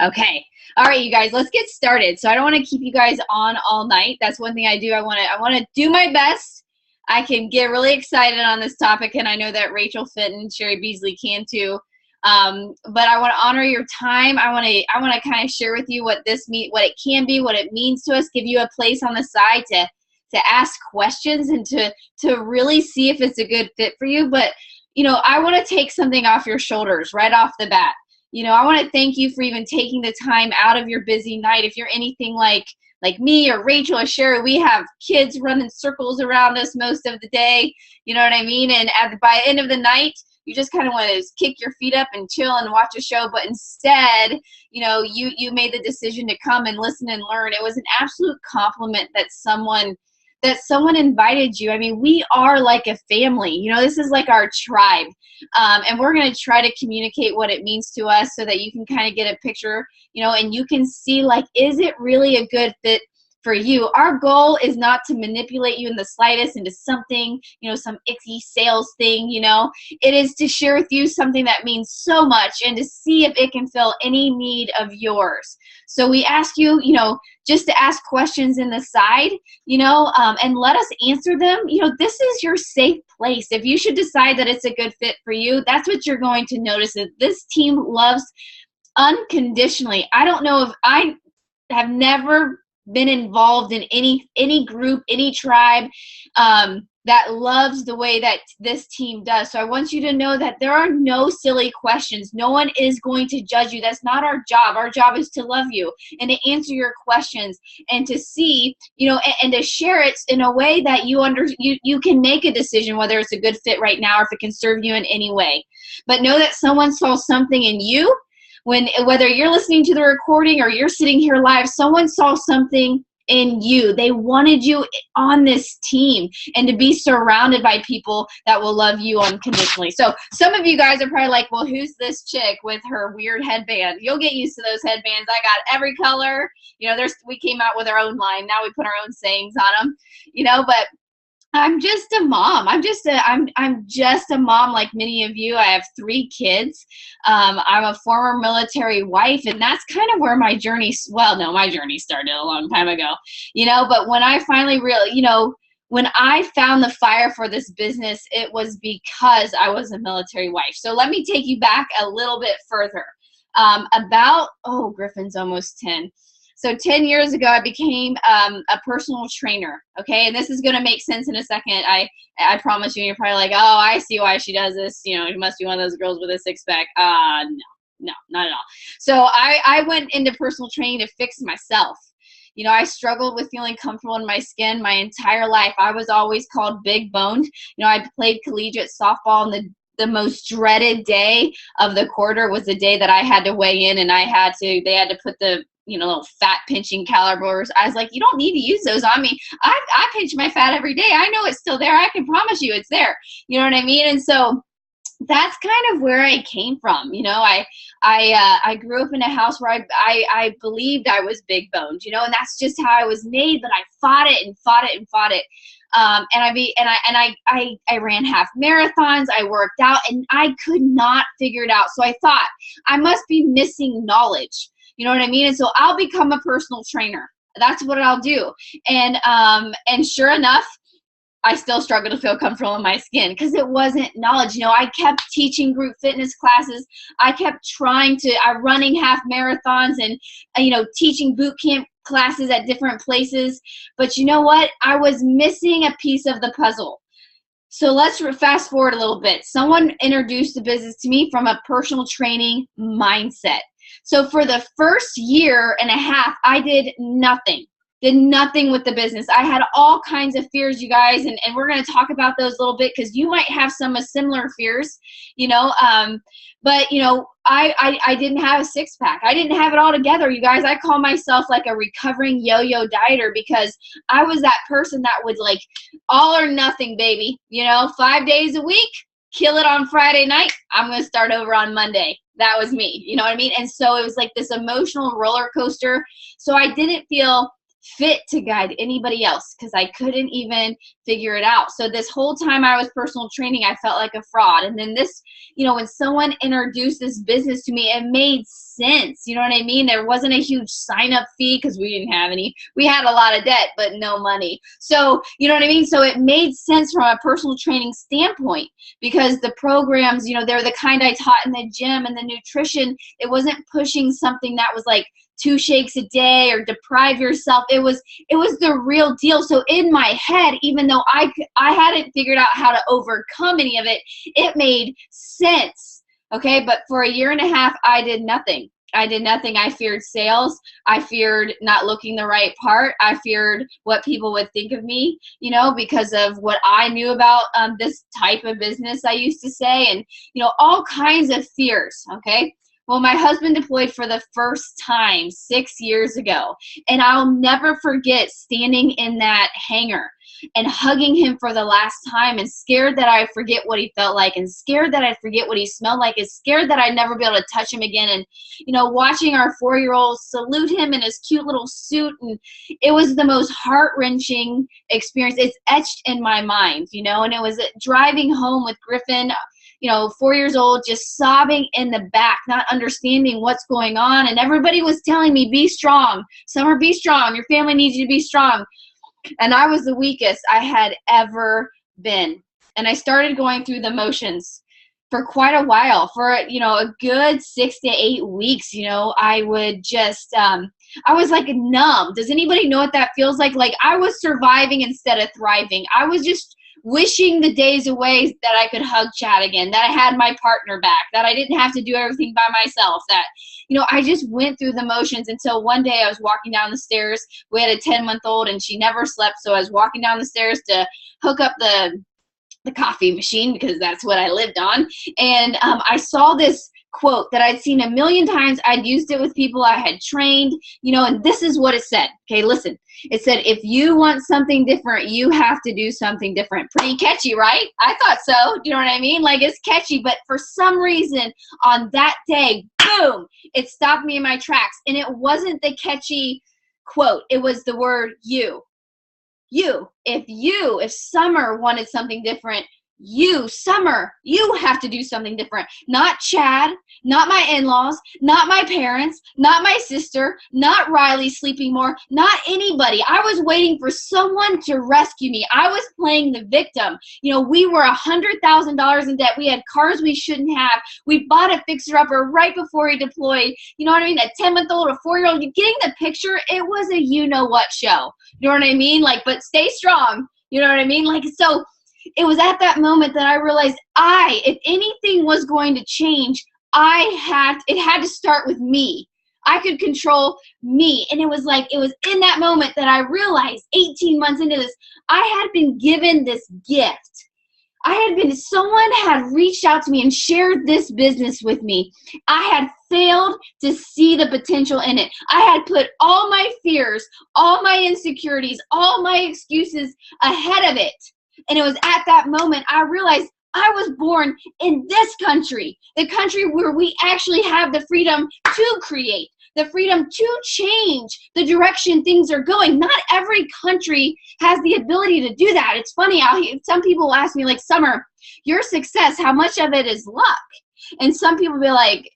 Okay. All right, you guys, let's get started. So I don't want to keep you guys on all night. That's one thing I do. I want to do my best. I can get really excited on this topic, and I know that Rachael, Fenton, Cheri, Beasley can too. But I want to honor your time. I want to kind of share with you what what it can be, what it means to us. Give you a place on the side to ask questions and to really see if it's a good fit for you. But I want to take something off your shoulders right off the bat. I want to thank you for even taking the time out of your busy night. If you're anything like me or Rachael or Cheri, we have kids running circles around us most of the day. You know what I mean? And by the end of the night, you just kind of want to kick your feet up and chill and watch a show. But instead, you made the decision to come and listen and learn. It was an absolute compliment that someone invited you. I mean, we are like a family. This is like our tribe. And we're going to try to communicate what it means to us so that you can kind of get a picture, and you can see, is it really a good fit for you? Our goal is not to manipulate you in the slightest into something, some icky sales thing, It is to share with you something that means so much and to see if it can fill any need of yours. So we ask you, just to ask questions in the side, and let us answer them. This is your safe place. If you should decide that it's a good fit for you, that's what you're going to notice. That this team loves unconditionally. I don't know if I have never been involved in any group, any tribe that loves the way that this team does. So I want you to know that there are no silly questions. No one is going to judge you. That's not our job. Our job is to love you and to answer your questions and to see, and to share it in a way that you can make a decision whether it's a good fit right now or if it can serve you in any way. But know that someone saw something in you. Whether you're listening to the recording or you're sitting here live, someone saw something in you. They wanted you on this team and to be surrounded by people that will love you unconditionally. So some of you guys are probably like, well, who's this chick with her weird headband? You'll get used to those headbands. I got every color. We came out with our own line. Now we put our own sayings on them, but I'm just a mom. I'm just a mom like many of you. I have 3 kids. I'm a former military wife, and that's kind of where my journey started a long time ago. But when I finally when I found the fire for this business, it was because I was a military wife. So let me take you back a little bit further. Griffin's almost 10. So 10 years ago, I became a personal trainer, okay? And this is going to make sense in a second. I promise you, you're probably like, oh, I see why she does this. She must be one of those girls with a six-pack. No, not at all. So I went into personal training to fix myself. I struggled with feeling comfortable in my skin my entire life. I was always called big boned. I played collegiate softball, and the most dreaded day of the quarter was the day that I had to weigh in, and they had to put the little fat pinching calibers. I was like, you don't need to use those on me. I pinch my fat every day. I know it's still there. I can promise you it's there. You know what I mean? And so that's kind of where I came from. I grew up in a house where I believed I was big boned, and that's just how I was made, but I fought it and fought it and fought it. I ran half marathons. I worked out, and I could not figure it out. So I thought I must be missing knowledge. You know what I mean? And so I'll become a personal trainer. That's what I'll do. And sure enough, I still struggle to feel comfortable in my skin because it wasn't knowledge. I kept teaching group fitness classes. I kept running half marathons and, teaching boot camp classes at different places. But you know what? I was missing a piece of the puzzle. So let's fast forward a little bit. Someone introduced the business to me from a personal training mindset. So for the first year and a half, I did nothing with the business. I had all kinds of fears, you guys, and we're going to talk about those a little bit because you might have some similar fears, but I didn't have a six-pack. I didn't have it all together, you guys. I call myself like a recovering yo-yo dieter because I was that person that would like all or nothing, baby, 5 days a week, kill it on Friday night. I'm going to start over on Monday. That was me. You know what I mean? And so it was like this emotional roller coaster. So I didn't feel fit to guide anybody else because I couldn't even figure it out. So this whole time I was personal training, I felt like a fraud. And then this, when someone introduced this business to me, it made sense. You know what I mean? There wasn't a huge sign up fee because we didn't have any. We had a lot of debt, but no money. So, you know what I mean? So it made sense from a personal training standpoint because the programs, they're the kind I taught in the gym, and the nutrition, it wasn't pushing something that was like 2 shakes a day or deprive yourself. It was the real deal. So in my head, even though I hadn't figured out how to overcome any of it, it made sense. Okay. But for a year and a half, I did nothing. I feared sales. I feared not looking the right part. I feared what people would think of me, because of what I knew about this type of business, I used to say, and, all kinds of fears. Okay. Well, my husband deployed for the first time 6 years ago, and I'll never forget standing in that hangar and hugging him for the last time, and scared that I forget what he felt like, and scared that I'd forget what he smelled like, and scared that I'd never be able to touch him again. And, watching our 4-year-old salute him in his cute little suit, and it was the most heart-wrenching experience. It's etched in my mind, and it was driving home with Griffin, 4 years old, just sobbing in the back, not understanding what's going on. And everybody was telling me, be strong. Summer, be strong. Your family needs you to be strong. And I was the weakest I had ever been. And I started going through the motions for quite a while, for, a good 6 to 8 weeks. I would just, I was like numb. Does anybody know what that feels like? Like I was surviving instead of thriving. I was just wishing the days away that I could hug Chad again, that I had my partner back, that I didn't have to do everything by myself, that, I just went through the motions until one day I was walking down the stairs. We had a 10-month-old and she never slept. So I was walking down the stairs to hook up the coffee machine because that's what I lived on. And I saw this quote that I'd seen a million times. I'd used it with people I had trained, and this is what it said. Okay, listen. It said, if you want something different, you have to do something different. Pretty catchy, right? I thought so. Do you know what I mean? Like, it's catchy, but for some reason on that day, boom, it stopped me in my tracks. And it wasn't the catchy quote. It was the word you. If Summer wanted something different, Summer, you have to do something different. Not Chad, not my in-laws, not my parents, not my sister, not Riley sleeping more, not anybody. I was waiting for someone to rescue me. I was playing the victim. We were $100,000 in debt. We had cars we shouldn't have. We bought a fixer-upper right before he deployed. You know what I mean? A 10-month-old, a 4-year-old. You're getting the picture? It was a you-know-what show. You know what I mean? Like, but stay strong. You know what I mean? Like, so it was at that moment that I realized if anything was going to change, it had to start with me. I could control me. And it was in that moment that I realized 18 months into this, I had been given this gift. Someone had reached out to me and shared this business with me. I had failed to see the potential in it. I had put all my fears, all my insecurities, all my excuses ahead of it. And it was at that moment I realized I was born in this country, the country where we actually have the freedom to create, the freedom to change the direction things are going. Not every country has the ability to do that. It's funny, some people ask me, like, Summer, your success, how much of it is luck? And some people be like,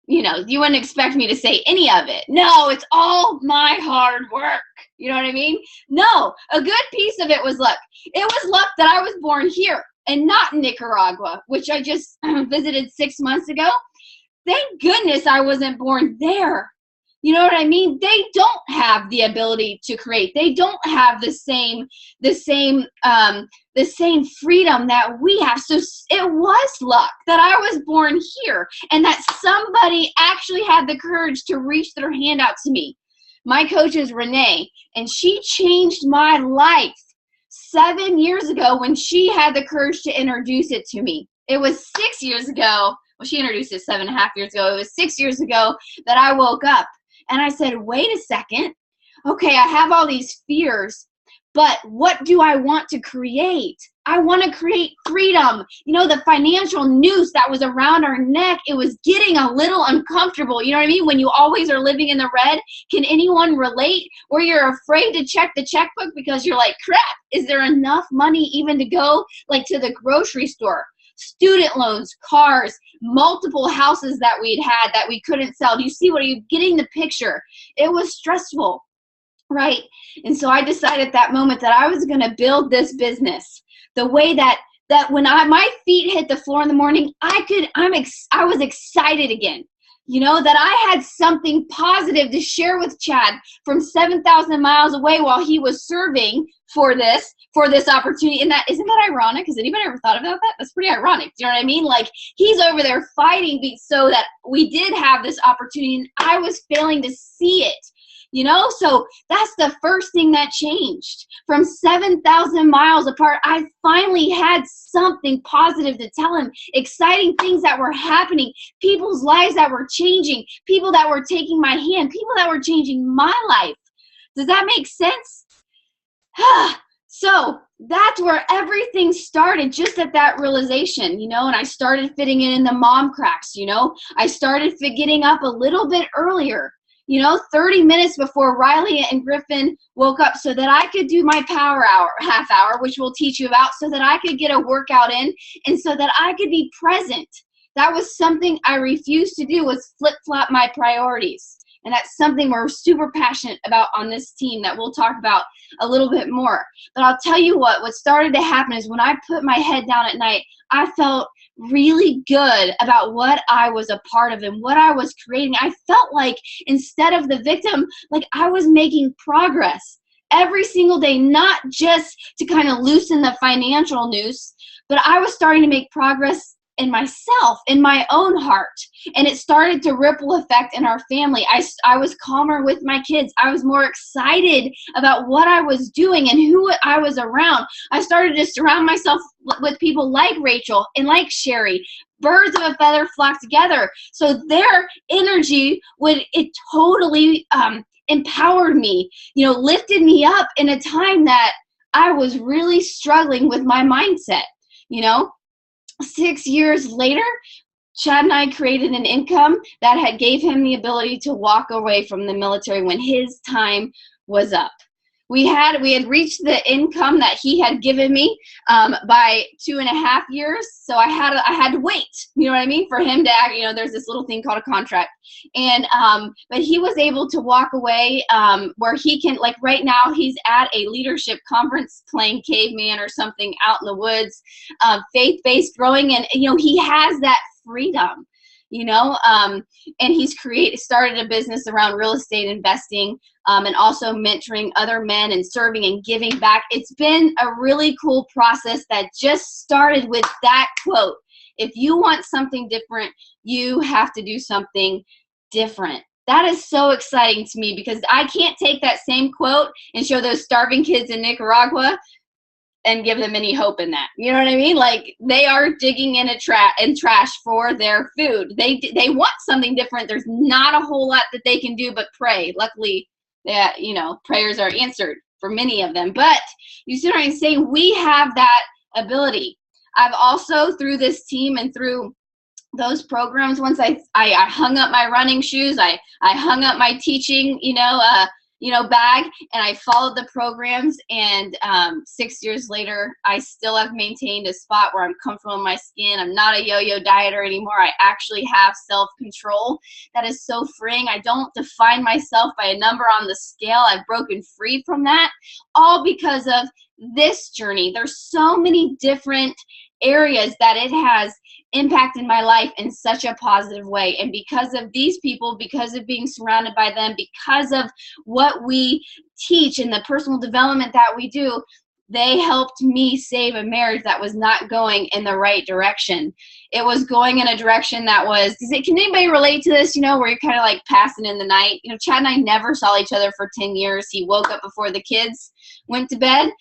you wouldn't expect me to say any of it. No, it's all my hard work. You know what I mean? No, a good piece of it was luck. It was luck that I was born here and not in Nicaragua, which I just visited 6 months ago. Thank goodness I wasn't born there. You know what I mean? They don't have the ability to create. They don't have the same freedom that we have. So it was luck that I was born here and that somebody actually had the courage to reach their hand out to me. My coach is Renee, and she changed my life 7 years ago when she had the courage to introduce it to me. It was 6 years ago. Well, she introduced it 7.5 years ago. It was 6 years ago that I woke up and I said, wait a second. Okay, I have all these fears, but what do I want to create? I want to create freedom. You know, the financial noose that was around our neck, it was getting a little uncomfortable. You know what I mean? When you always are living in the red, can anyone relate? Where you're afraid to check the checkbook because you're like, crap, is there enough money even to go like to the grocery store? Student loans, cars, multiple houses that we'd had that we couldn't sell. Do you see, what are you getting the picture? It was stressful, right? And so I decided at that moment that I was going to build this business the way that when my feet hit the floor in the morning, I was excited again. You know, that I had something positive to share with Chad from 7,000 miles away while he was serving for this opportunity. And isn't that ironic? Has anybody ever thought about that? That's pretty ironic. Do you know what I mean? Like, he's over there fighting so that we did have this opportunity, and I was failing to see it. You know, so that's the first thing that changed. From 7,000 miles apart, I finally had something positive to tell him, exciting things that were happening, people's lives that were changing, people that were taking my hand, people that were changing my life. Does that make sense? So that's where everything started, just at that realization, you know, and I started fitting in the mom cracks, you know. I started getting up a little bit earlier. You know, 30 minutes before Riley and Griffin woke up, so that I could do my power hour, half hour, which we'll teach you about, so that I could get a workout in and so that I could be present. That was something I refused to do, was flip-flop my priorities. And that's something we're super passionate about on this team that we'll talk about a little bit more. But I'll tell you what started to happen is when I put my head down at night, I felt really good about what I was a part of and what I was creating. I felt like, instead of the victim, like I was making progress every single day, not just to kind of loosen the financial noose, but I was starting to make progress in myself, in my own heart. And it started to ripple effect in our family. I was calmer with my kids. I was more excited about what I was doing and who I was around. I started to surround myself with people like Rachael and like Cheri. Birds of a feather flock together. So their energy totally empowered me, you know, lifted me up in a time that I was really struggling with my mindset, you know. 6 years later, Chad and I created an income that gave him the ability to walk away from the military when his time was up. We had reached the income that he had given me by 2.5 years. So I had to wait, you know what I mean, for him to act. You know, there's this little thing called a contract, and but he was able to walk away where he can, like right now, he's at a leadership conference playing caveman or something out in the woods, faith-based growing, and you know, he has that freedom. You know, and he's started a business around real estate investing, and also mentoring other men and serving and giving back. It's been a really cool process that just started with that quote. If you want something different, you have to do something different. That is so exciting to me, because I can't take that same quote and show those starving kids in Nicaragua and give them any hope in that. You know what I mean? Like, they are digging in trash for their food. They want something different. There's not a whole lot that they can do but pray. Luckily, that, you know, prayers are answered for many of them. But you see what I'm saying? We have that ability. I've also, through this team and through those programs, once I hung up my running shoes, I hung up my teaching, bag, and I followed the programs, and 6 years later, I still have maintained a spot where I'm comfortable in my skin. I'm not a yo-yo dieter anymore. I actually have self-control that is so freeing. I don't define myself by a number on the scale. I've broken free from that, all because of this journey. There's so many different areas that it has impacted my life in such a positive way. And because of these people, because of being surrounded by them, because of what we teach and the personal development that we do, they helped me save a marriage that was not going in the right direction. It was going in a direction that was, can anybody relate to this, where you're kind of like passing in the night? Chad and I never saw each other for 10 years. He woke up before the kids went to bed.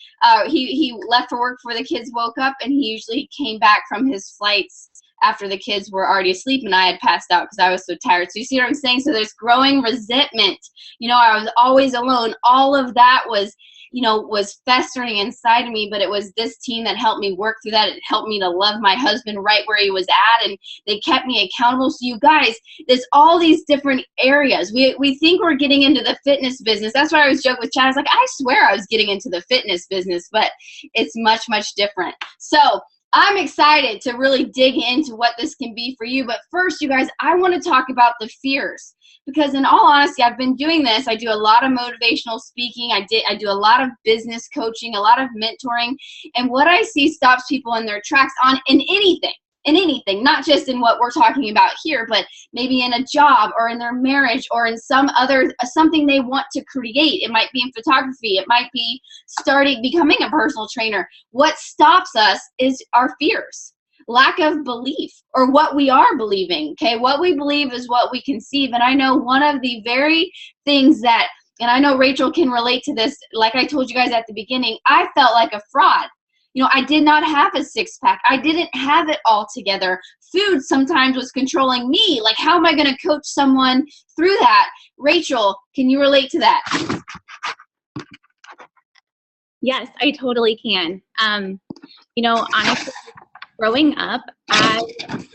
He left for work before the kids woke up, and he usually came back from his flights after the kids were already asleep and I had passed out because I was so tired. So you see what I'm saying? So there's growing resentment. I was always alone. All of that was, was festering inside of me, but it was this team that helped me work through that. It helped me to love my husband right where he was at, and they kept me accountable. So you guys, there's all these different areas. We think we're getting into the fitness business. That's why I always joke with Chad. I was like, I swear I was getting into the fitness business, but it's much, much different. So I'm excited to really dig into what this can be for you. But first, you guys, I want to talk about the fears, because in all honesty, I've been doing this. I do a lot of motivational speaking. I do a lot of business coaching, a lot of mentoring. And what I see stops people in their tracks in anything, not just in what we're talking about here, but maybe in a job or in their marriage or in something they want to create. It might be in photography. It might be becoming a personal trainer. What stops us is our fears, lack of belief, or what we are believing. Okay, what we believe is what we conceive. And I know one of the very things that, and I know Rachael can relate to this, like I told you guys at the beginning, I felt like a fraud. I did not have a six-pack. I didn't have it all together. Food sometimes was controlling me. Like, how am I going to coach someone through that? Rachael, can you relate to that? Yes, I totally can. Honestly, growing up, I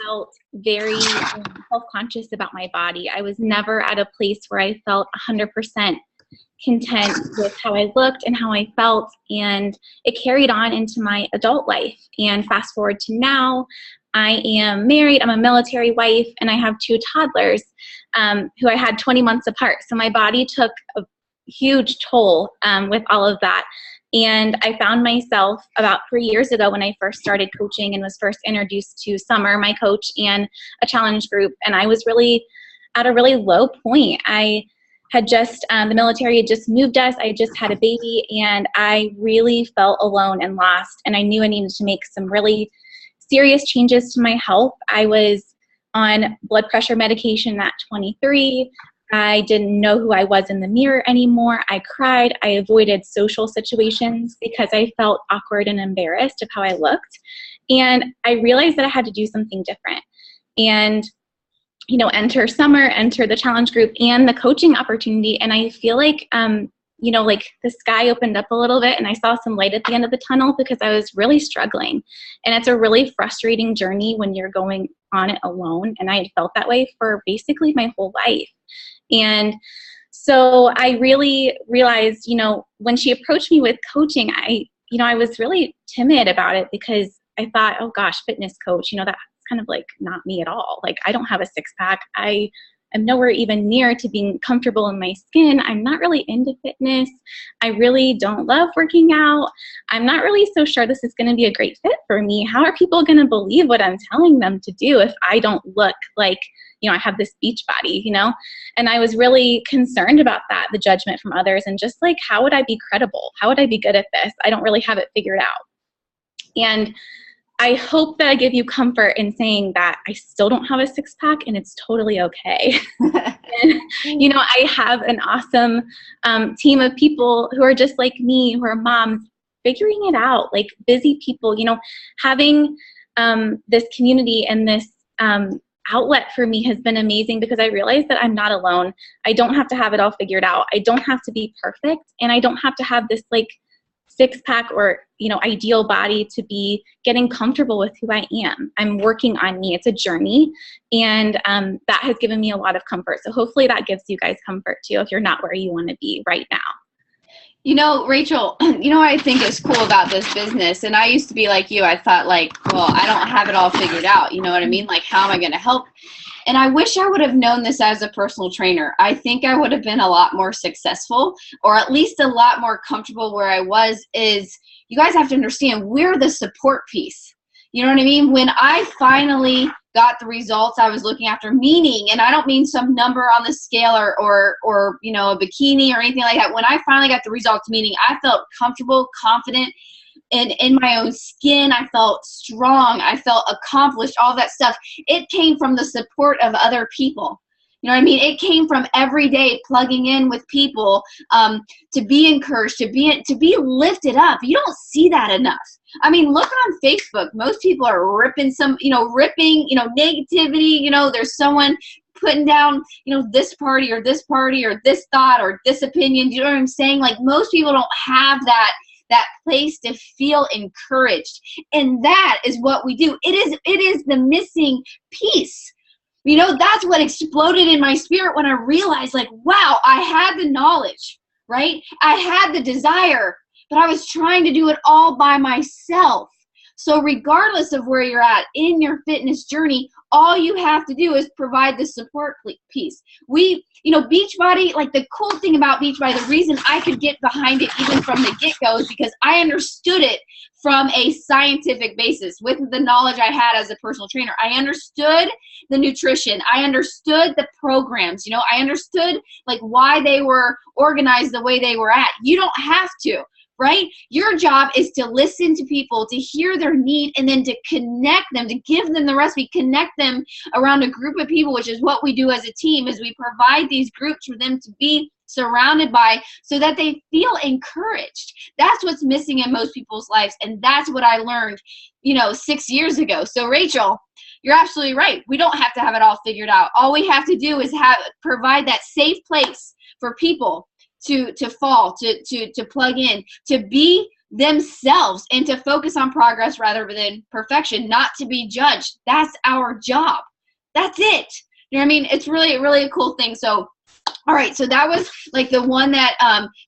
felt very self-conscious about my body. I was never at a place where I felt 100% content with how I looked and how I felt, and it carried on into my adult life. And fast forward to now, I am married, I'm a military wife, and I have two toddlers who I had 20 months apart. So my body took a huge toll with all of that. And I found myself about 3 years ago when I first started coaching and was first introduced to Summer, my coach, and a challenge group. And I was really at a really low point. I had just, the military had just moved us. I just had a baby, and I really felt alone and lost. And I knew I needed to make some really serious changes to my health. I was on blood pressure medication at 23. I didn't know who I was in the mirror anymore. I cried. I avoided social situations because I felt awkward and embarrassed of how I looked. And I realized that I had to do something different. And enter Summer, enter the challenge group and the coaching opportunity. And I feel like, like the sky opened up a little bit and I saw some light at the end of the tunnel, because I was really struggling. And it's a really frustrating journey when you're going on it alone. And I had felt that way for basically my whole life. And so I really realized, when she approached me with coaching, I was really timid about it, because I thought, oh gosh, fitness coach, that's kind of like not me at all. Like, I don't have a six-pack. I am nowhere even near to being comfortable in my skin. I'm not really into fitness. I really don't love working out. I'm not really so sure this is going to be a great fit for me. How are people going to believe what I'm telling them to do if I don't look like, I have this beach body, And I was really concerned about that, the judgment from others, and just like, how would I be credible? How would I be good at this? I don't really have it figured out. And I hope that I give you comfort in saying that I still don't have a six-pack, and it's totally okay. And, I have an awesome team of people who are just like me, who are moms, figuring it out, like busy people, having this community and this outlet for me has been amazing, because I realized that I'm not alone. I don't have to have it all figured out. I don't have to be perfect, and I don't have to have this like six-pack or ideal body to be getting comfortable with who I am. I'm working on me. It's a journey, and that has given me a lot of comfort. So hopefully that gives you guys comfort too, if you're not where you want to be right now. Rachael, what I think is cool about this business, and I used to be like you, I thought like, well, I don't have it all figured out. You know what I mean? Like, how am I going to help? And I wish I would have known this as a personal trainer. I think I would have been a lot more successful, or at least a lot more comfortable where I was. Is you guys have to understand, we're the support piece. You know what I mean? When I finally got the results I was looking after, meaning, and I don't mean some number on the scale or a bikini or anything like that. When I finally got the results, meaning I felt comfortable, confident, and in my own skin, I felt strong, I felt accomplished, all that stuff. It came from the support of other people. You know what I mean? It came from every day plugging in with people, to be encouraged, to be lifted up. You don't see that enough. I mean, look on Facebook. Most people are ripping negativity. There's someone putting down, this party or this thought or this opinion. Do you know what I'm saying? Like, most people don't have that place to feel encouraged. And that is what we do. It is the missing piece. That's what exploded in my spirit when I realized, like, wow, I had the knowledge, right? I had the desire, but I was trying to do it all by myself. So regardless of where you're at in your fitness journey, all you have to do is provide the support piece. Beachbody, like, the cool thing about Beachbody, the reason I could get behind it even from the get-go is because I understood it from a scientific basis with the knowledge I had as a personal trainer. I understood the nutrition. I understood the programs. I understood, like, why they were organized the way they were at. You don't have to. Right? Your job is to listen to people, to hear their need, and then to connect them, to give them the recipe, connect them around a group of people, which is what we do as a team, is we provide these groups for them to be surrounded by so that they feel encouraged. That's what's missing in most people's lives, and that's what I learned, 6 years ago. So Rachel, you're absolutely right. We don't have to have it all figured out. All we have to do is provide that safe place for people to fall, to plug in, to be themselves, and to focus on progress rather than perfection, not to be judged. That's our job. That's it. You know what I mean? It's really, really a cool thing. So, all right. So that was like the one that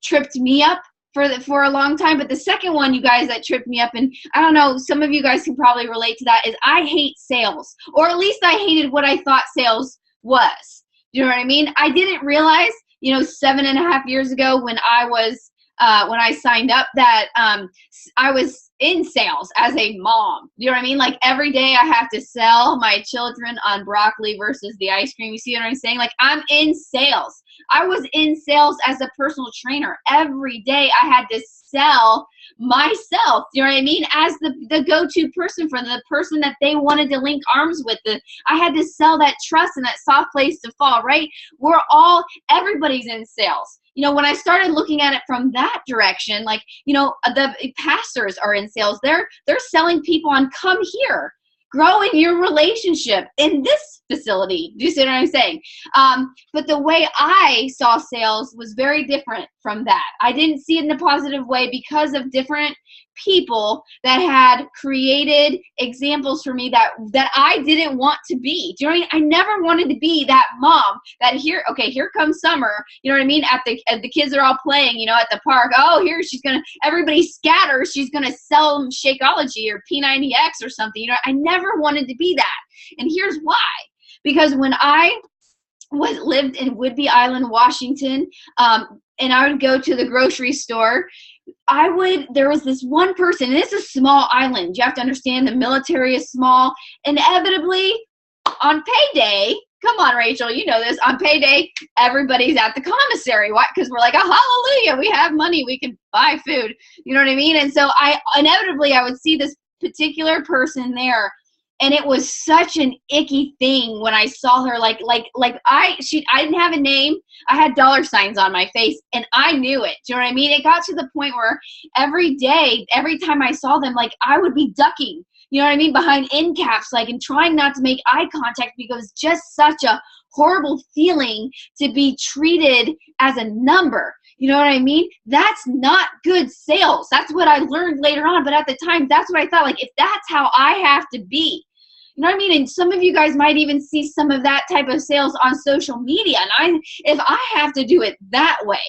tripped me up for a long time. But the second one, you guys, that tripped me up, and I don't know, some of you guys can probably relate to that, is I hate sales, or at least I hated what I thought sales was. You know what I mean? I didn't realize 7.5 years ago when I signed up that I was in sales as a mom. You know what I mean? Like, every day I have to sell my children on broccoli versus the ice cream. You see what I'm saying? Like, I'm in sales. I was in sales as a personal trainer. Every day I had to sell myself, you know what I mean, as the go-to person for the person that they wanted to link arms with. I had to sell that trust and that soft place to fall, right? Everybody's in sales. When I started looking at it from that direction, like, the pastors are in sales. They're selling people on, come here, growing your relationship in this facility. Do you see what I'm saying? But the way I saw sales was very different from that. I didn't see it in a positive way because of different people that had created examples for me that I didn't want to be. Do you know what I mean? I never wanted to be that mom that here comes summer, you know what I mean? At the kids are all playing, at the park. Oh, here everybody scatters. She's going to sell them Shakeology or P90X or something. I never wanted to be that. And here's why. Because when I lived in Whidbey Island, Washington, and I would go to the grocery store, there was this one person, and it's a small island. You have to understand, the military is small. Inevitably, on payday, come on, Rachel, you know this, on payday, everybody's at the commissary. Why? Because we're like, oh, hallelujah, we have money, we can buy food. You know what I mean? And so I would see this particular person there. And it was such an icky thing when I saw her, I didn't have a name. I had dollar signs on my face, and I knew it. Do you know what I mean? It got to the point where every day, every time I saw them, like, I would be ducking, you know what I mean, behind end caps, and trying not to make eye contact, because it was just such a horrible feeling to be treated as a number. You know what I mean? That's not good sales. That's what I learned later on. But at the time, that's what I thought. Like, if that's how I have to be, you know what I mean? And some of you guys might even see some of that type of sales on social media. And if I have to do it that way,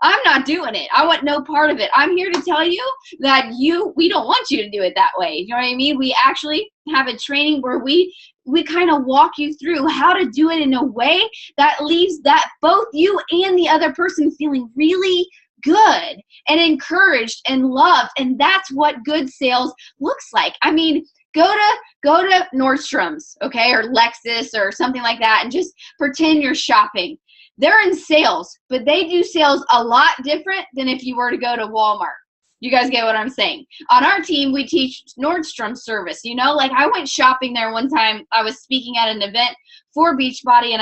I'm not doing it. I want no part of it. I'm here to tell you that we don't want you to do it that way. You know what I mean? We actually have a training where we kind of walk you through how to do it in a way that leaves that both you and the other person feeling really good and encouraged and loved. And that's what good sales looks like. I mean, go to Nordstrom's, okay, or Lexus or something like that, and just pretend you're shopping. They're in sales, but they do sales a lot different than if you were to go to Walmart. You guys get what I'm saying? On our team, we teach Nordstrom service. I went shopping there one time. I was speaking at an event for Beachbody, and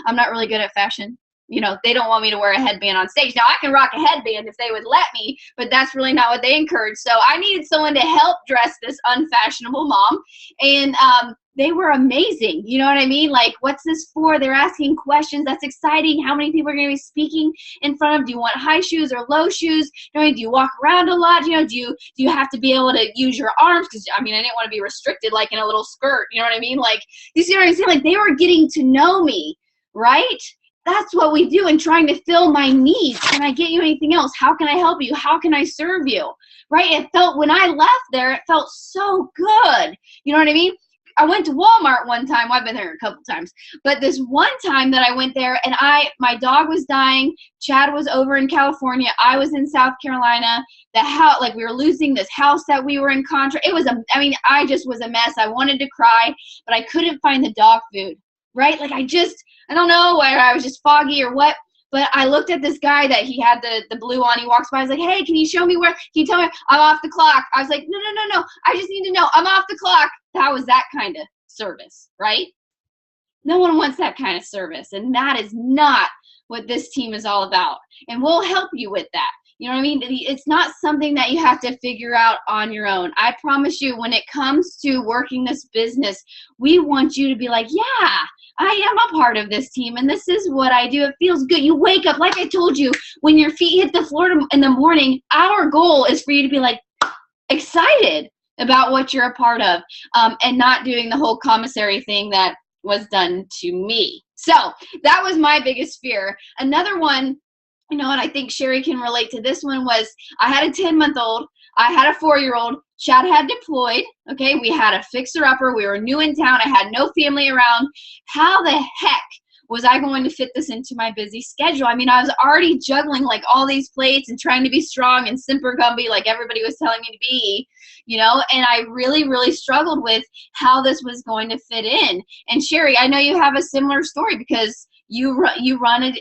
I'm not really good at fashion. you know, they don't want me to wear a headband on stage. Now, I can rock a headband if they would let me, but that's really not what they encourage. So I needed someone to help dress this unfashionable mom. And they were amazing. You know what I mean? Like, what's this for? They're asking questions. That's exciting. How many people are going to be speaking in front of? Do you want high shoes or low shoes? You know, do you walk around a lot? You know, do you have to be able to use your arms? Because, I mean, I didn't want to be restricted like in a little skirt. You know what I mean? Like, you see what I'm saying? Like, they were getting to know me, right? That's what we do in trying to fill my needs. Can I get you anything else? How can I help you? How can I serve you? Right? It felt, when I left there, it felt so good. You know what I mean? I went to Walmart one time. Well, I've been there a couple times. But this one time that I went there, and my dog was dying. Chad was over in California. I was in South Carolina. The house, like, we were losing this house that we were in contract. It was I just was a mess. I wanted to cry, but I couldn't find the dog food, right? Like, I don't know whether I was just foggy or what. But I looked at this guy that he had the blue on. He walks by. I was like, hey, can you show me where? Can you tell me? I'm off the clock. I was like, no. I just need to know. I'm off the clock. That was that kind of service, right? No one wants that kind of service. And that is not what this team is all about. And we'll help you with that. You know what I mean? It's not something that you have to figure out on your own. I promise you, when it comes to working this business, we want you to be like, yeah, I am a part of this team, and this is what I do. It feels good. You wake up, like I told you, when your feet hit the floor in the morning, our goal is for you to be like excited about what you're a part of, and not doing the whole commissary thing that was done to me. So that was my biggest fear. Another one, you know, and I think Cheri can relate to this one, was I had a 10-month-old. I had a 4-year-old. Chad had deployed. Okay, we had a fixer-upper. We were new in town. I had no family around. How the heck was I going to fit this into my busy schedule? I mean, I was already juggling like all these plates and trying to be strong and simper gumby like everybody was telling me to be, you know, and I really, really struggled with how this was going to fit in. And Cheri, I know you have a similar story, because you run a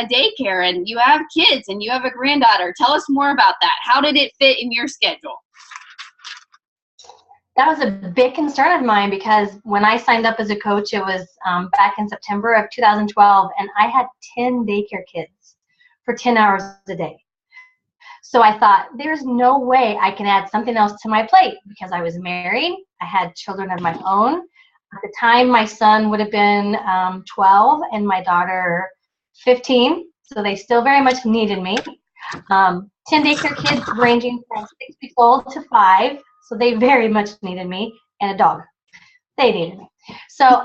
daycare, and you have kids, and you have a granddaughter. Tell us more about that. How did it fit in your schedule? That was a big concern of mine, because when I signed up as a coach, it was back in September of 2012, and I had 10 daycare kids for 10 hours a day. So I thought, there's no way I can add something else to my plate, because I was married. I had children of my own. At the time, my son would have been 12 and my daughter 15, so they still very much needed me. 10 daycare kids ranging from 6 weeks old to 5, so they very much needed me, and a dog. They needed me. So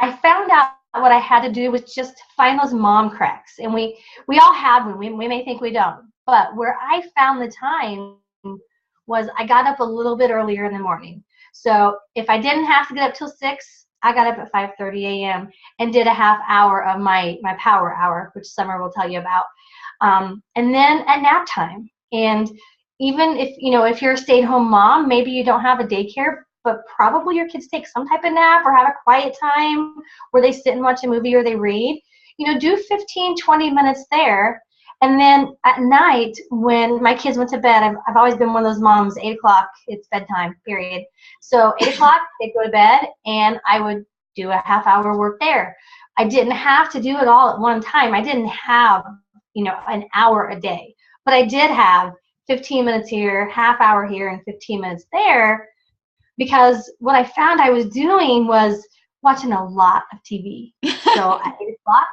I found out what I had to do was just find those mom cracks, and we all have them. We may think we don't, but where I found the time was I got up a little bit earlier in the morning. So if I didn't have to get up till 6, I got up at 5:30 a.m. and did a half hour of my power hour, which Summer will tell you about. And then at nap time. And even if you're a stay-at-home mom, maybe you don't have a daycare, but probably your kids take some type of nap or have a quiet time where they sit and watch a movie or they read. Do 15, 20 minutes there. And then at night, when my kids went to bed, I've always been one of those moms, 8 o'clock, it's bedtime, period. So 8 o'clock, they'd go to bed, and I would do a half hour work there. I didn't have to do it all at one time. I didn't have, an hour a day. But I did have 15 minutes here, half hour here, and 15 minutes there, because what I found I was doing was watching a lot of TV. So at 8 o'clock,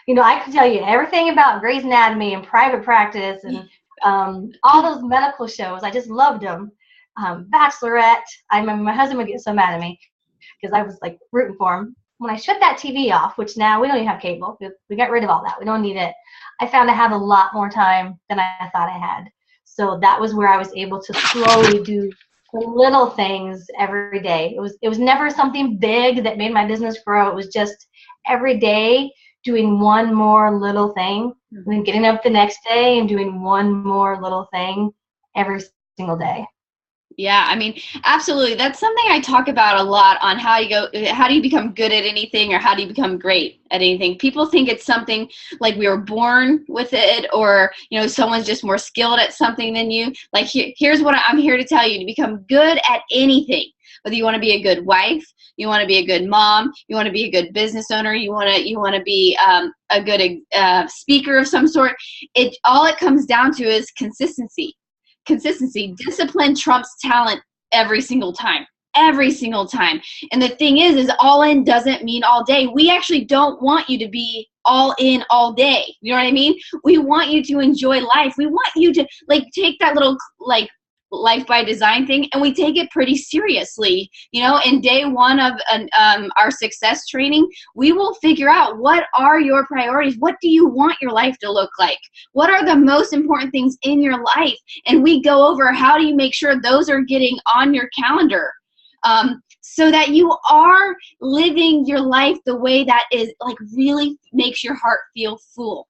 I could tell you everything about Grey's Anatomy and Private Practice and all those medical shows. I just loved them. Bachelorette. My husband would get so mad at me because I was like rooting for him. When I shut that TV off, which now we don't even have cable, we got rid of all that. We don't need it. I found I had a lot more time than I thought I had. So that was where I was able to slowly do the little things every day. It was never something big that made my business grow. It was just every day doing one more little thing, and then getting up the next day and doing one more little thing every single day. Yeah, I mean, absolutely. That's something I talk about a lot on how do you become good at anything, or how do you become great at anything? People think it's something like we were born with it, or, someone's just more skilled at something than you. Like, here's what I'm here to tell you: to become good at anything, whether you want to be a good wife, you want to be a good mom, you want to be a good business owner, you want to be a good speaker of some sort. All it comes down to is consistency. Discipline trumps talent every single time. Every single time. And the thing is all in doesn't mean all day. We actually don't want you to be all in all day. You know what I mean? We want you to enjoy life. We want you to take that little life by design thing, and we take it pretty seriously. In day one of our success training, we will figure out what are your priorities. What do you want your life to look like? What are the most important things in your life? And we go over how do you make sure those are getting on your calendar. So that you are living your life the way that is really makes your heart feel full,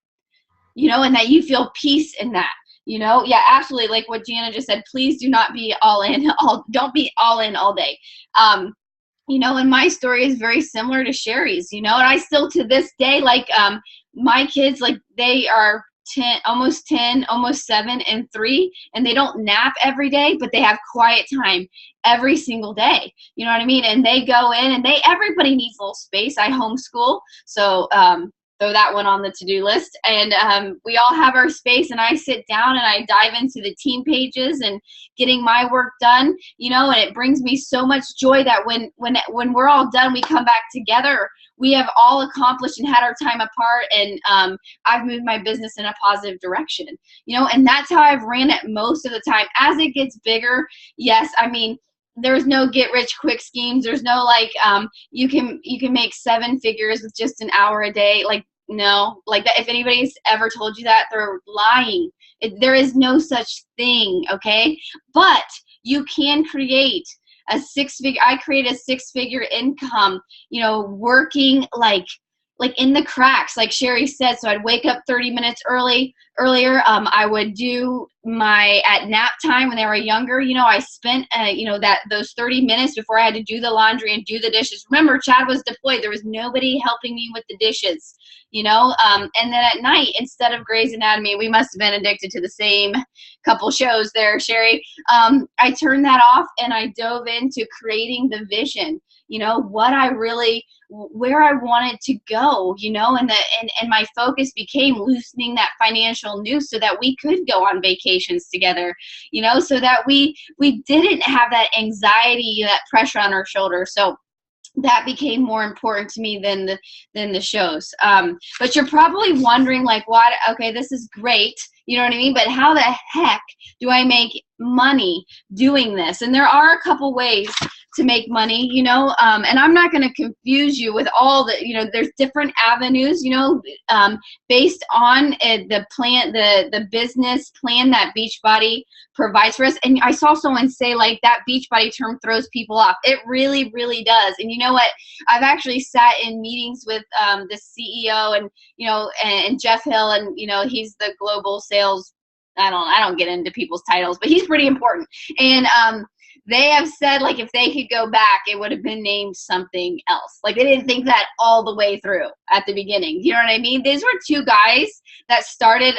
and that you feel peace in that, Yeah, absolutely. Like what Jana just said, please do not be don't be all in all day. And my story is very similar to Cheri's, and I still to this day, my kids, they are 10, almost 7 and 3, and they don't nap every day, but they have quiet time every single day. You know what I mean? And they go in and everybody needs a little space. I homeschool. So, throw that one on the to-do list. And we all have our space, and I sit down and I dive into the team pages and getting my work done, and it brings me so much joy that when we're all done, we come back together. We have all accomplished and had our time apart, and I've moved my business in a positive direction, and that's how I've ran it most of the time. As it gets bigger, yes, I mean, there's no get rich quick schemes. There's no you can make 7 figures with just an hour a day. No, that. If anybody's ever told you that, they're lying. There is no such thing. Okay. But you can create a 6-figure. I create a 6-figure income, working in the cracks, like Cheri said. So I'd wake up 30 minutes earlier. I would do at nap time when they were younger, I spent, those 30 minutes before I had to do the laundry and do the dishes. Remember, Chad was deployed. There was nobody helping me with the dishes, and then at night, instead of Grey's Anatomy, we must have been addicted to the same couple shows there, Cheri. I turned that off and I dove into creating the vision, where I wanted to go, and my focus became loosening that financial noose so that we could go on vacations together, so that we didn't have that anxiety, that pressure on our shoulders. So that became more important to me than the shows. But you're probably wondering what, okay, this is great. You know what I mean? But how the heck do I make money doing this? And there are a couple ways to make money, and I'm not going to confuse you with all the, there's different avenues, based on the plan, the business plan that Beachbody provides for us. And I saw someone say that Beachbody term throws people off. It really, really does. And you know what? I've actually sat in meetings with the CEO and Jeff Hill, and he's the global sales. I don't get into people's titles, but he's pretty important. And they have said if they could go back, it would have been named something else. They didn't think that all the way through at the beginning. You know what I mean? These were 2 guys that started,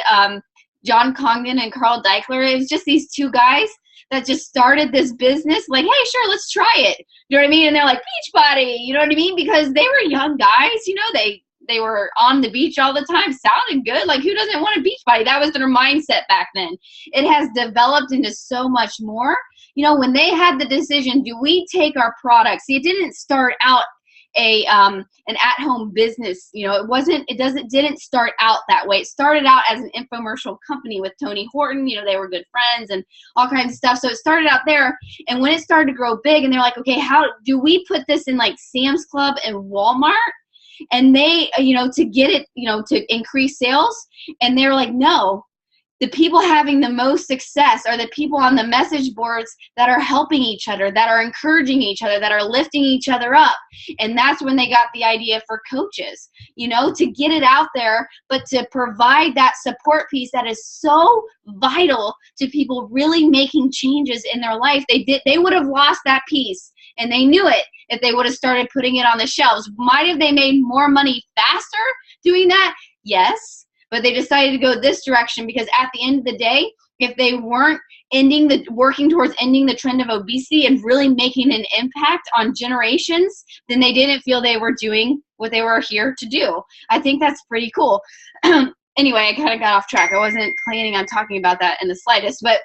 John Congdon and Carl Deichler. It was just these 2 guys that just started this business. Hey, sure, let's try it. You know what I mean? And they're like, Beachbody. You know what I mean? Because they were young guys. They were on the beach all the time. Sounded good. Who doesn't want a Beachbody? That was their mindset back then. It has developed into so much more. When they had the decision, do we take our products? See, it didn't start out an at-home business. It didn't start out that way. It started out as an infomercial company with Tony Horton. They were good friends and all kinds of stuff. So it started out there. And when it started to grow big, and they're like, okay, how do we put this in Sam's Club and Walmart? And they, to get it, to increase sales. And they were like, no, the people having the most success are the people on the message boards that are helping each other, that are encouraging each other, that are lifting each other up. And that's when they got the idea for coaches, to get it out there, but to provide that support piece that is so vital to people really making changes in their life. They would have lost that piece, and they knew it if they would have started putting it on the shelves. Might have they made more money faster doing that? Yes. But they decided to go this direction because at the end of the day, if they weren't working towards ending the trend of obesity and really making an impact on generations, then they didn't feel they were doing what they were here to do. I think that's pretty cool. Anyway, I kind of got off track. I wasn't planning on talking about that in the slightest, but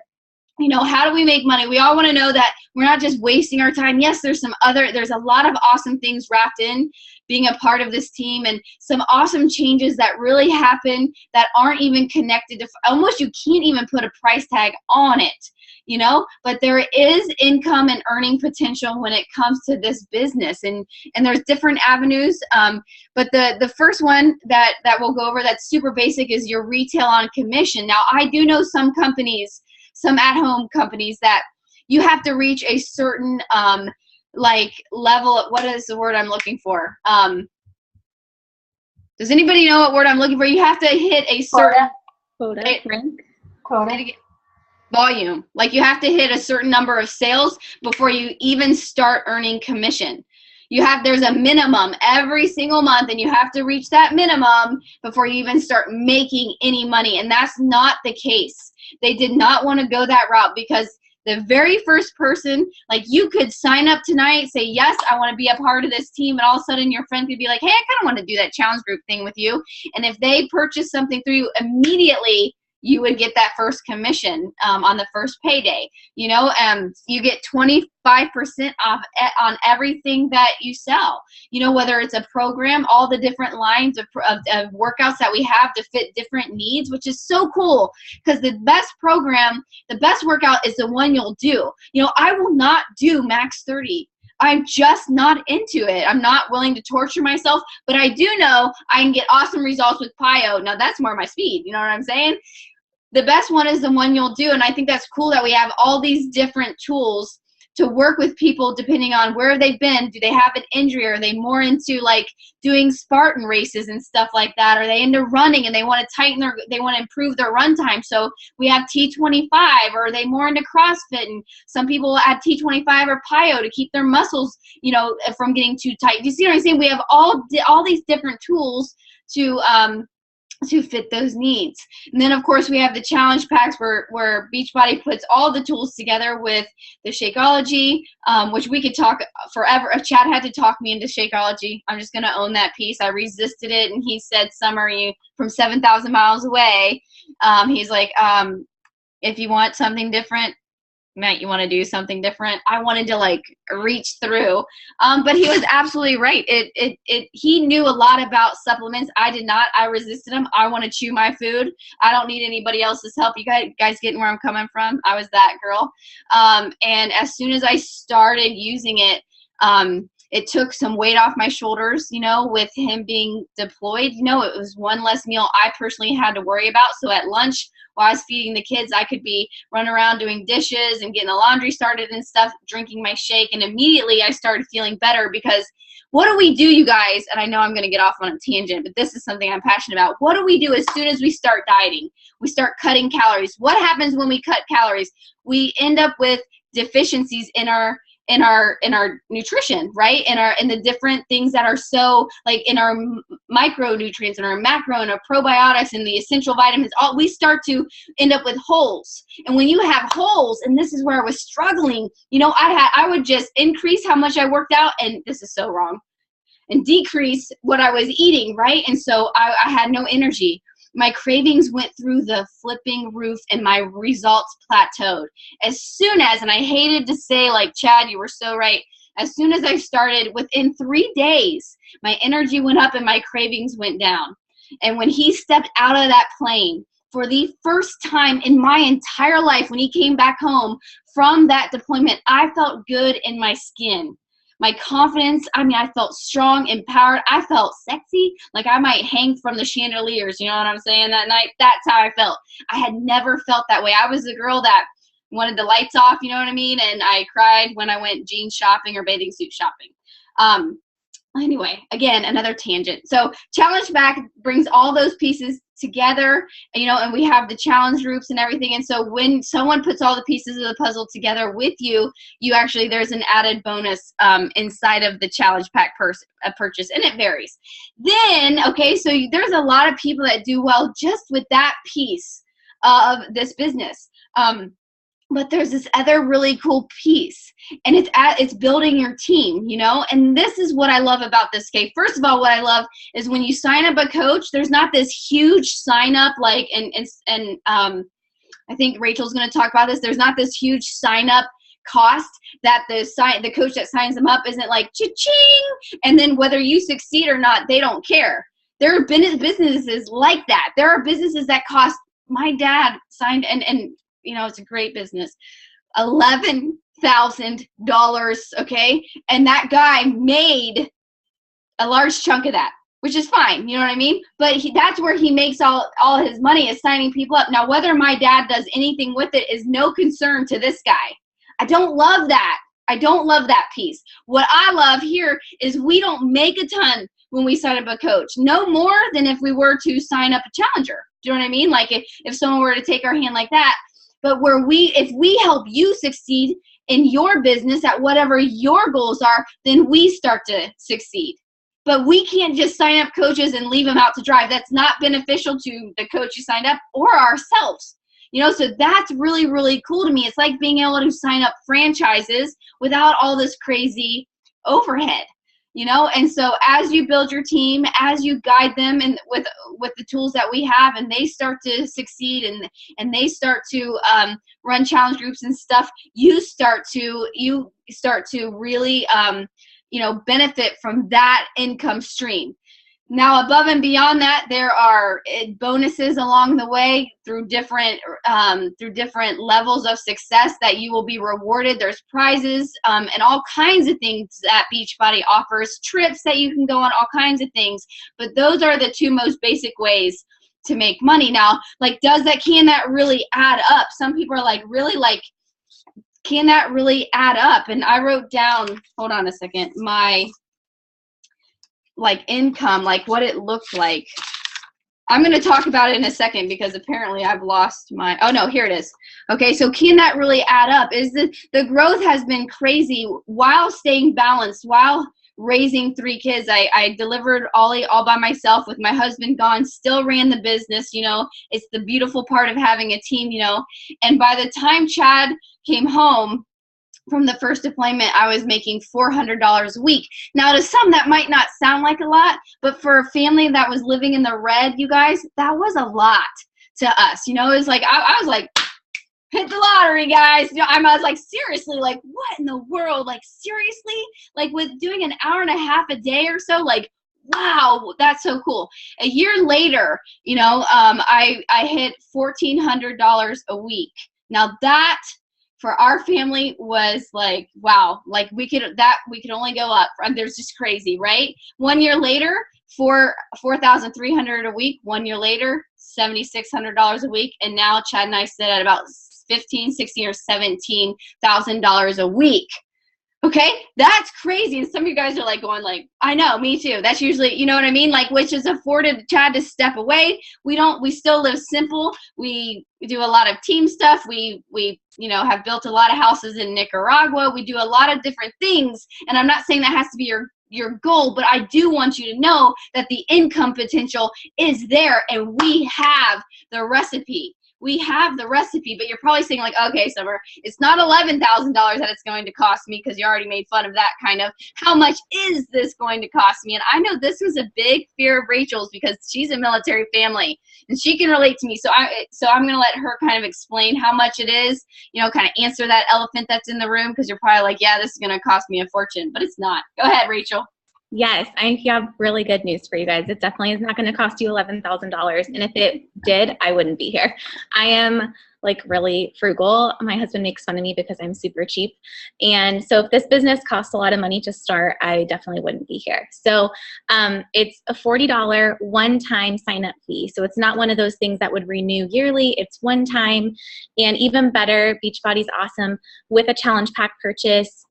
you know, how do we make money? We all want to know that we're not just wasting our time. Yes, there's a lot of awesome things wrapped in being a part of this team, and some awesome changes that really happen that aren't even connected to, almost you can't even put a price tag on it, you know, but there is income and earning potential when it comes to this business, and there's different avenues. But the first one that we'll go over that's super basic is your retail on commission. Now, I do know some companies, some at-home companies, that you have to reach a certain like level. What is the word I'm looking for? Does anybody know what word I'm looking for? You have to hit a certain quota. Volume. Like you have to hit a certain number of sales before you even start earning commission. There's a minimum every single month, and you have to reach that minimum before you even start making any money. And that's not the case. They did not want to go that route, because the very first person, like you could sign up tonight, say, yes, I want to be a part of this team. And all of a sudden your friend could be like, hey, I kind of want to do that challenge group thing with you. And if they purchase something through you, immediately you would get that first commission on the first payday. You know, you get 25% off on everything that you sell. You know, whether it's a program, all the different lines of workouts that we have to fit different needs, which is so cool, because the best program, the best workout is the one you'll do. You know, I will not do max 30. I'm just not into it. I'm not willing to torture myself, but I do know I can get awesome results with PIO. Now that's more my speed. You know what I'm saying? The best one is the one you'll do. And I think that's cool that we have all these different tools to work with people depending on where they've been. Do they have an injury? Are they more into like doing Spartan races and stuff like that? Are they into running and they want to they want to improve their run time? So we have T25. Or are they more into CrossFit? And some people add T25 or PIO to keep their muscles, you know, from getting too tight. Do you see what I'm saying? We have all these different tools to fit those needs. And then of course we have the challenge packs where Beachbody puts all the tools together with the Shakeology, which we could talk forever. Chad had to talk me into Shakeology. I'm just going to own that piece. I resisted it, and he said, Summer, you from 7,000 miles away. He's like, if you want something different, Matt, you want to do something different? I wanted to like reach through, but he was absolutely right. He knew a lot about supplements. I did not. I resisted him. I want to chew my food. I don't need anybody else's help. You guys getting where I'm coming from? I was that girl. And as soon as I started using it, it took some weight off my shoulders, you know, with him being deployed. You know, it was one less meal I personally had to worry about. So at lunch, while I was feeding the kids, I could be running around doing dishes and getting the laundry started and stuff, drinking my shake. And immediately I started feeling better, because what do we do, you guys? And I know I'm going to get off on a tangent, but this is something I'm passionate about. What do we do as soon as we start dieting? We start cutting calories. What happens when we cut calories? We end up with deficiencies in our nutrition, right? In the different things that are so, like in our micronutrients and our macro and our probiotics and the essential vitamins, we start to end up with holes. And when you have holes, and this is where I was struggling, you know, I would just increase how much I worked out, and this is so wrong, and decrease what I was eating, right? And so I had no energy. My cravings went through the flipping roof, and my results plateaued. As soon as, and I hated to say, like, Chad, you were so right. As soon as I started, within 3 days, my energy went up and my cravings went down. And when he stepped out of that plane, for the first time in my entire life, when he came back home from that deployment, I felt good in my skin. My confidence, I mean, I felt strong, empowered. I felt sexy, like I might hang from the chandeliers, you know what I'm saying, that night? That's how I felt. I had never felt that way. I was the girl that wanted the lights off, you know what I mean? And I cried when I went jeans shopping or bathing suit shopping. Anyway, again, another tangent. So Challenge Back brings all those pieces together, you know, and we have the challenge groups and everything. And so when someone puts all the pieces of the puzzle together with you, you actually, there's an added bonus inside of the Challenge Pack purchase, and it varies. Then, okay, so there's a lot of people that do well just with that piece of this business. But there's this other really cool piece, and it's building your team, you know? And this is what I love about this, Kay. First of all, what I love is when you sign up a coach, there's not this huge sign up, like, and I think Rachel's going to talk about this. There's not this huge sign up cost that the coach that signs them up isn't like cha-ching, and then whether you succeed or not, they don't care. There are businesses like that. There are businesses that cost, my dad signed, and you know, it's a great business, $11,000, okay? And that guy made a large chunk of that, which is fine, you know what I mean? But that's where he makes all his money, is signing people up. Now, whether my dad does anything with it is no concern to this guy. I don't love that. I don't love that piece. What I love here is we don't make a ton when we sign up a coach. No more than if we were to sign up a challenger. Do you know what I mean? Like if someone were to take our hand like that. But if we help you succeed in your business at whatever your goals are, then we start to succeed. But we can't just sign up coaches and leave them out to dry. That's not beneficial to the coach you signed up or ourselves. You know, so that's really, really cool to me. It's like being able to sign up franchises without all this crazy overhead. You know, and so as you build your team, as you guide them and with the tools that we have, and they start to succeed and they start to run challenge groups and stuff, you start to really benefit from that income stream. Now, above and beyond that, there are bonuses along the way through different levels of success that you will be rewarded. There's prizes and all kinds of things that Beachbody offers, trips that you can go on, all kinds of things. But those are the two most basic ways to make money. Now, like, can that really add up? Some people are like, really, like, can that really add up? And I wrote down, hold on a second, my income, like what it looked like. I'm going to talk about it in a second because apparently I've lost my, oh no, here it is. Okay, so can that really add up? Is the growth has been crazy while staying balanced, while raising 3 kids. I delivered Ollie all by myself with my husband gone, still ran the business, you know. It's the beautiful part of having a team, you know. And by the time Chad came home from the first deployment, I was making $400 a week. Now, to some, that might not sound like a lot, but for a family that was living in the red, you guys, that was a lot to us. You know, it was like, I was like, hit the lottery, guys. You know, I was like, seriously, like, what in the world? Like, seriously? Like, with doing an hour and a half a day or so, like, wow, that's so cool. A year later, you know, I hit $1,400 a week. Now, that for our family was like, wow, like we could only go up. There's just crazy, right? 1 year later, $4,300 a week. 1 year later, $7,600 a week. And now Chad and I sit at about $15,000, $16,000, or $17,000 a week. Okay, that's crazy. And some of you guys are like going like, I know, me too. That's usually, you know what I mean? Like, which has afforded Chad to step away. We still live simple. We do a lot of team stuff. We have built a lot of houses in Nicaragua. We do a lot of different things. And I'm not saying that has to be your goal, but I do want you to know that the income potential is there, and we have the recipe. We have the recipe, but you're probably saying like, okay, Summer, it's not $11,000 that it's going to cost me, because you already made fun of that kind of. How much is this going to cost me? And I know this was a big fear of Rachel's because she's a military family and she can relate to me. So I'm going to let her kind of explain how much it is, you know, kind of answer that elephant that's in the room, because you're probably like, yeah, this is going to cost me a fortune, but it's not. Go ahead, Rachel. Yes, I have really good news for you guys. It definitely is not going to cost you $11,000. And if it did, I wouldn't be here. I am like really frugal. My husband makes fun of me because I'm super cheap. And so if this business costs a lot of money to start, I definitely wouldn't be here. So it's a $40 one-time sign-up fee. So it's not one of those things that would renew yearly. It's one time. And even better, Beachbody's awesome with a challenge pack purchase.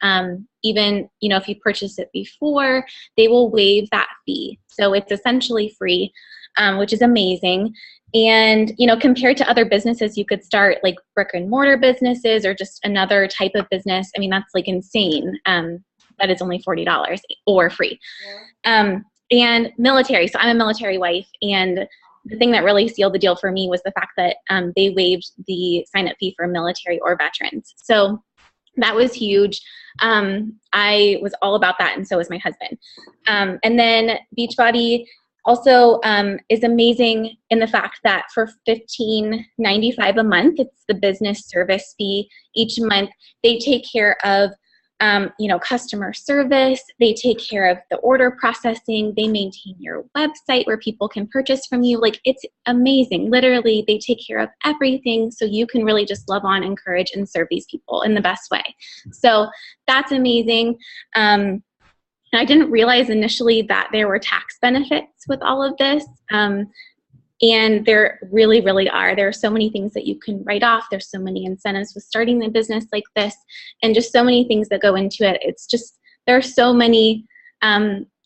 Even, you know, if you purchase it before, they will waive that fee. So it's essentially free, which is amazing. And, you know, compared to other businesses, you could start like brick and mortar businesses or just another type of business. I mean, that's like insane. That is only $40 or free. Yeah. And military. So I'm a military wife, and the thing that really sealed the deal for me was the fact that they waived the sign-up fee for military or veterans. So that was huge. I was all about that, and so was my husband. And then Beachbody also is amazing in the fact that for $15.95 a month, it's the business service fee each month. They take care of customer service. They take care of the order processing. They maintain your website where people can purchase from you. Like, it's amazing. Literally, they take care of everything so you can really just love on, encourage, and serve these people in the best way. So that's amazing. And I didn't realize initially that there were tax benefits with all of this. And there really, really are. There are so many things that you can write off. There's so many incentives with starting a business like this, and just so many things that go into it. It's just, there are so many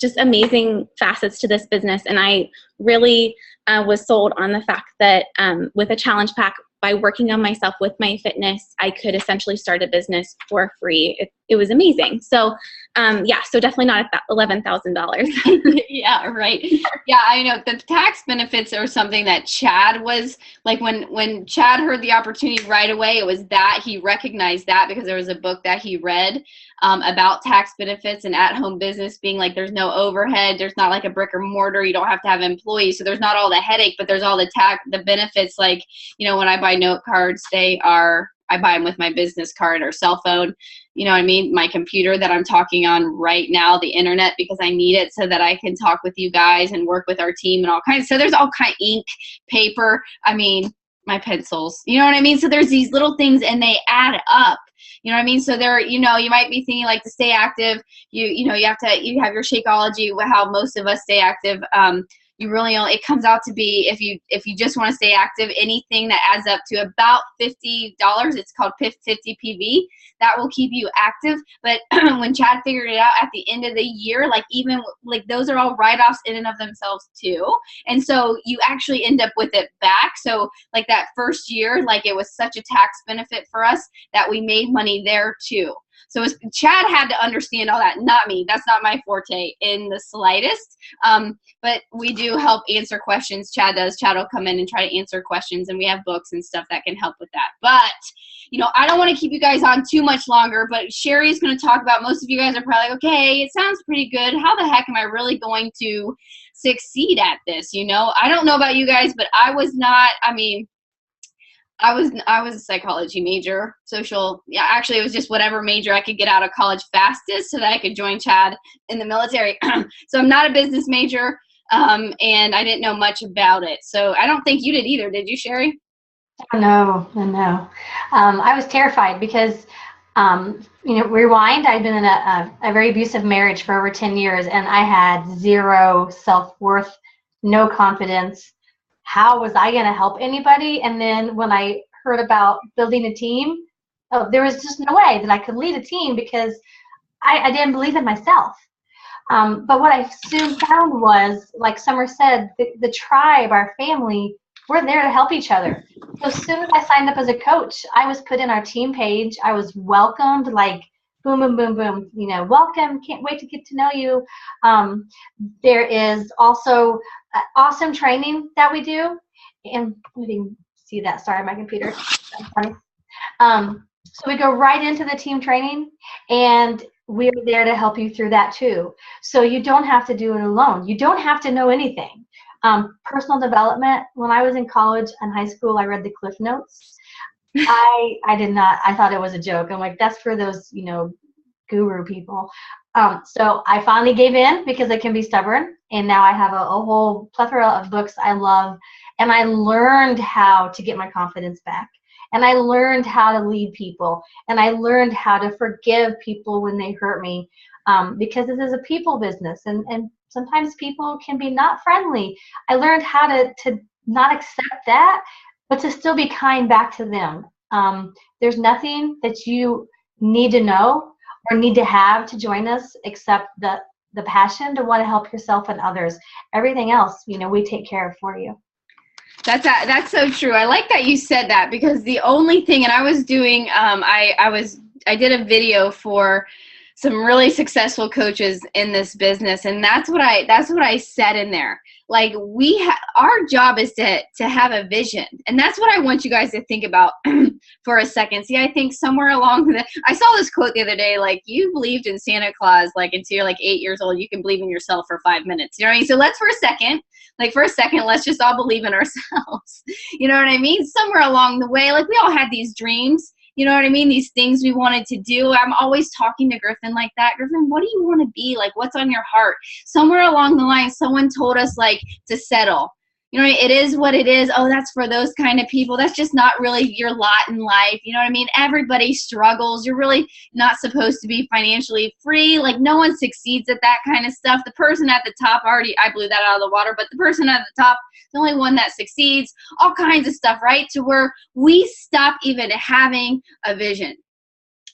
just amazing facets to this business. And I really was sold on the fact that with a challenge pack, by working on myself with my fitness, I could essentially start a business for free. It was amazing. So so definitely not at that $11,000. Yeah, right. Yeah, I know the tax benefits are something that Chad was like, when Chad heard the opportunity right away, it was that he recognized that because there was a book that he read about tax benefits and at-home business being like, there's no overhead, there's not like a brick or mortar, you don't have to have employees, so there's not all the headache, but there's all the benefits. Like, when I buy note cards, I buy them with my business card or cell phone, you know what I mean? My computer that I'm talking on right now, the internet, because I need it so that I can talk with you guys and work with our team and all kinds. So there's all kind of ink, paper, my pencils, you know what I mean? So there's these little things and they add up, you know what I mean? So there, you might be thinking like to stay active, you have your Shakeology, how most of us stay active. You really only, it comes out to be, if you just want to stay active, anything that adds up to about $50, it's called 50 PV, that will keep you active. But when Chad figured it out at the end of the year, like even like those are all write-offs in and of themselves too. And so you actually end up with it back. So like that first year, like it was such a tax benefit for us that we made money there too. So Chad had to understand all that, not me. That's not my forte in the slightest. But we do help answer questions. Chad does. Chad will come in and try to answer questions, and we have books and stuff that can help with that. But, I don't want to keep you guys on too much longer, but Cheri is going to talk about, most of you guys are probably like, okay, it sounds pretty good. How the heck am I really going to succeed at this? I don't know about you guys, but I was not, I was a psychology major, actually it was just whatever major I could get out of college fastest so that I could join Chad in the military. So I'm not a business major, and I didn't know much about it. So I don't think you did either, did you, Cheri? No. I was terrified because, rewind, I'd been in a very abusive marriage for over 10 years, and I had zero self-worth, no confidence. How was I going to help anybody? And then when I heard about building a team, there was just no way that I could lead a team because I didn't believe in myself. But what I soon found was, like Summer said, the tribe, our family, we're there to help each other. So as soon as I signed up as a coach, I was put in our team page. I was welcomed like boom, boom, boom, boom, welcome, can't wait to get to know you. There is also awesome training that we do. And you can see that, sorry, my computer. That's funny. So we go right into the team training, and we're there to help you through that too. So you don't have to do it alone. You don't have to know anything. Personal development, when I was in college and high school, I read the Cliff Notes. I did not. I thought it was a joke. I'm like, that's for those, guru people. So I finally gave in because I can be stubborn. And now I have a whole plethora of books I love. And I learned how to get my confidence back. And I learned how to lead people. And I learned how to forgive people when they hurt me. Because this is a people business. And sometimes people can be not friendly. I learned how to not accept that, but to still be kind back to them. There's nothing that you need to know or need to have to join us except the passion to want to help yourself and others. Everything else, we take care of for you. That's so true. I like that you said that, because the only thing, and I was doing, I did a video for some really successful coaches in this business, and that's what I said in there. Like, our job is to have a vision, and that's what I want you guys to think about for a second. See, I think somewhere along I saw this quote the other day, like, you believed in Santa Claus like until you're like 8 years old, you can believe in yourself for 5 minutes. You know what I mean? So let's for a second, let's just all believe in ourselves. You know what I mean? Somewhere along the way, like, we all had these dreams. You know what I mean? These things we wanted to do. I'm always talking to Griffin like that. Griffin, what do you want to be? Like, what's on your heart? Somewhere along the line, someone told us, like, to settle. You know, it is what it is. Oh, that's for those kind of people. That's just not really your lot in life. You know what I mean? Everybody struggles. You're really not supposed to be financially free. Like, no one succeeds at that kind of stuff. The person at the top, I blew that out of the water, but the person at the top, the only one that succeeds, all kinds of stuff, right? To where we stop even having a vision.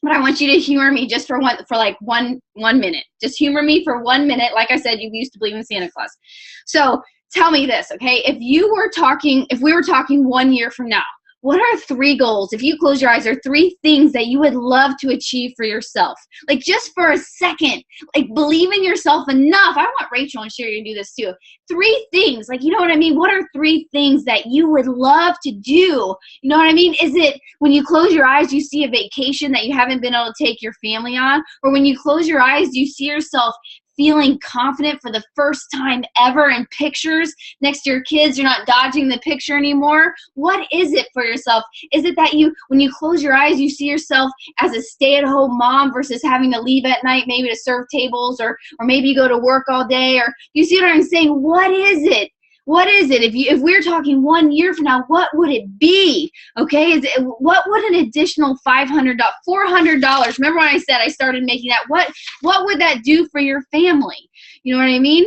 But I want you to humor me just for one minute. Just humor me for 1 minute. Like I said, you used to believe in Santa Claus. So tell me this, okay? If we were talking 1 year from now, what are 3 goals? If you close your eyes, are 3 things that you would love to achieve for yourself? Like, just for a second, like, believe in yourself enough. I want Rachael and Cheri to do this too. 3 things, like, you know what I mean? What are 3 things that you would love to do? You know what I mean? Is it when you close your eyes, you see a vacation that you haven't been able to take your family on? Or when you close your eyes, you see yourself feeling confident for the first time ever in pictures next to your kids? You're not dodging the picture anymore. What is it for yourself? Is it that when you close your eyes, you see yourself as a stay-at-home mom versus having to leave at night maybe to serve tables, or maybe you go to work all day? Or you see what I'm saying? What is it? What is it? If we're talking 1 year from now, what would it be? Okay, what would an additional $400? Remember when I said I started making that? What would that do for your family? You know what I mean?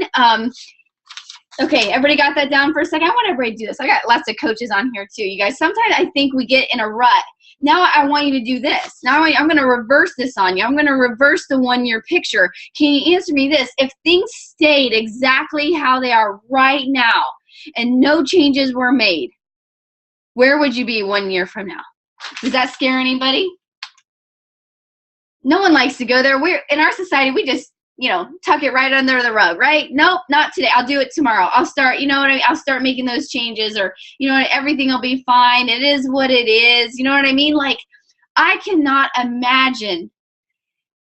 Okay, everybody got that down for a second? I want everybody to do this. I got lots of coaches on here too, you guys. Sometimes I think we get in a rut. Now I want you to do this. Now I'm going to reverse this on you. I'm going to reverse the 1 year picture. Can you answer me this? If things stayed exactly how they are right now and no changes were made, where would you be 1 year from now? Does that scare anybody? No one likes to go there. In our society, we just, tuck it right under the rug, right? Nope, not today. I'll do it tomorrow. I'll start, you know what I mean? I'll start making those changes, or, everything will be fine. It is what it is. You know what I mean? Like, I cannot imagine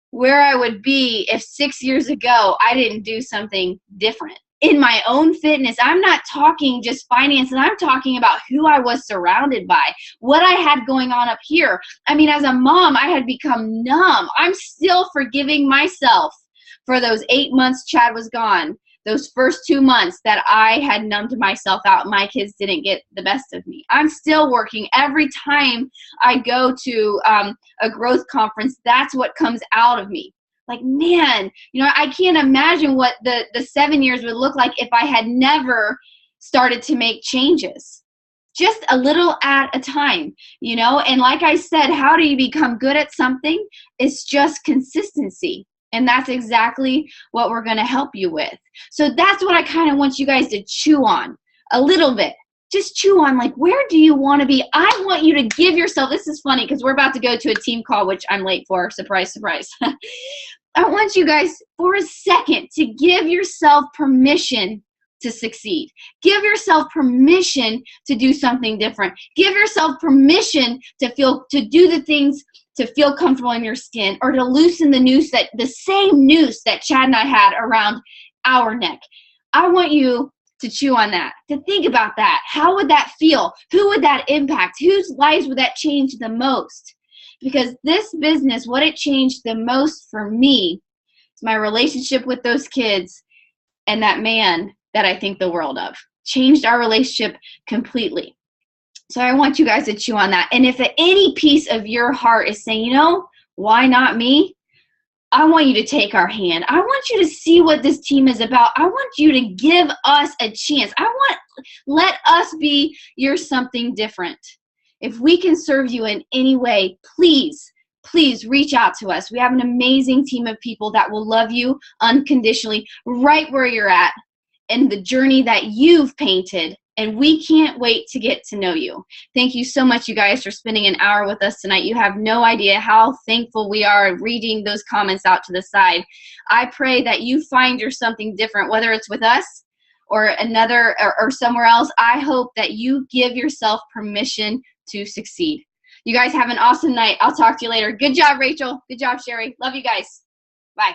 where I would be if 6 years ago I didn't do something different in my own fitness. I'm not talking just finances. I'm talking about who I was surrounded by, what I had going on up here. I mean, as a mom, I had become numb. I'm still forgiving myself for those 8 months Chad was gone, those first 2 months that I had numbed myself out. My kids didn't get the best of me. I'm still working. Every time I go to a growth conference, that's what comes out of me. Like, man, I can't imagine what the 7 years would look like if I had never started to make changes. Just a little at a time, And like I said, how do you become good at something? It's just consistency. And that's exactly what we're going to help you with. So that's what I kind of want you guys to chew on a little bit. Just chew on, like, where do you want to be? I want you to give yourself, this is funny because we're about to go to a team call, which I'm late for. Surprise, surprise. I want you guys for a second to give yourself permission to succeed. Give yourself permission to do something different. Give yourself permission to do the things, to feel comfortable in your skin, or to loosen the same noose that Chad and I had around our neck. I want you to chew on that, to think about that. How would that feel? Who would that impact? Whose lives would that change the most? Because this business, what it changed the most for me is my relationship with those kids and that man that I think the world of. Changed our relationship completely. So I want you guys to chew on that. And if any piece of your heart is saying, why not me? I want you to take our hand. I want you to see what this team is about. I want you to give us a chance. Let us be your something different. If we can serve you in any way, please reach out to us. We have an amazing team of people that will love you unconditionally right where you're at, and the journey that you've painted And we can't wait to get to know you. Thank you so much, you guys, for spending an hour with us tonight. You have no idea how thankful we are reading those comments out to the side. I pray that you find your something different, whether it's with us or another or somewhere else. I hope that you give yourself permission to succeed. You guys have an awesome night. I'll talk to you later. Good job, Rachel. Good job, Cheri. Love you guys. Bye.